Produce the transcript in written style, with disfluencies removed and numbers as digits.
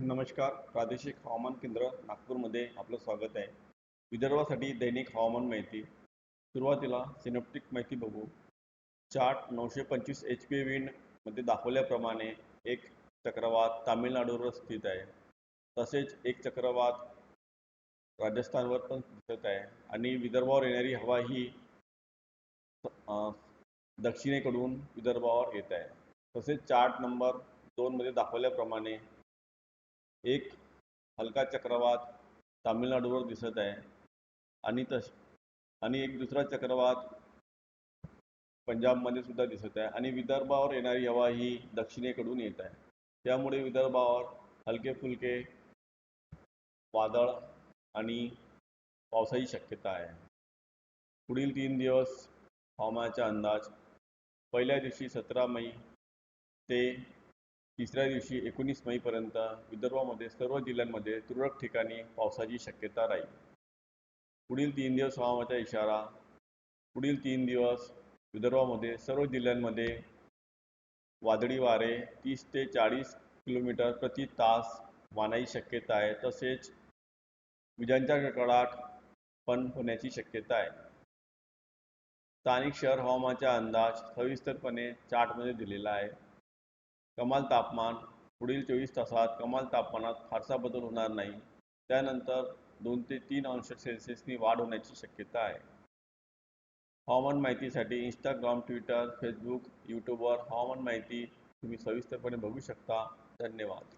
नमस्कार. प्रादेशिक हवामान केंद्र नागपूरमध्ये आपलं स्वागत आहे. विदर्भासाठी दैनिक हवामान माहिती. सुरुवातीला सिनॉप्टिक माहिती बघू. चार्ट 925 HP विंड मध्ये दाखवल्याप्रमाणे एक चक्रवात तामिळनाडूवर स्थित आहे. तसेच एक चक्रवात राजस्थानवर पण दिसत आहे आणि विदर्भावर येणारी हवा ही दक्षिणेकडून विदर्भावर येत आहे. तसेच चार्ट नंबर 2 मध्ये दाखवल्याप्रमाणे एक हलका चक्रवात तामिळनाडूवर दिसत आहे आणि एक दुसरा चक्रवात पंजाबमध्ये सुद्धा दिसत आहे आणि विदर्भावर येणारी हवा ही दक्षिणेकडून येत आहे. त्यामुळे विदर्भावर हलके फुलके वादळ आणि पावसाची शक्यता आहे. पुढील 3 दिवस हवामानाचा अंदाज. पहिल्या दिवशी 17 मई ते तिसऱ्या दिवशी 19 मईपर्यंत विदर्भामध्ये सर्व जिल्ह्यांमध्ये तुरळक ठिकाणी पावसाची शक्यता राहील. पुढील 3 दिवस हवामानाचा इशारा. पुढील 3 दिवस विदर्भामध्ये सर्व जिल्ह्यांमध्ये वादळी वारे 30 ते 40 किलोमीटर प्रति तास वाहण्याची शक्यता आहे. तसेच विजांच्या कडकडाट पण होण्याची शक्यता आहे. स्थानिक शहर हवामानाचा अंदाज सविस्तरपणे चार्टमध्ये दिलेला आहे. कमाल तापमान. पुढील 24 तासात कमाल तापमानात फारसा बदल होणार नाही. त्यानंतर 2 ते 3 अंश सेल्सिअसनी वाढ होण्याची शक्यता आहे. हवामान माहितीसाठी इंस्टाग्राम, ट्विटर, फेसबुक, यूट्यूबवर हवामान माहिती तुम्ही सविस्तरपणे बघू शकता. धन्यवाद.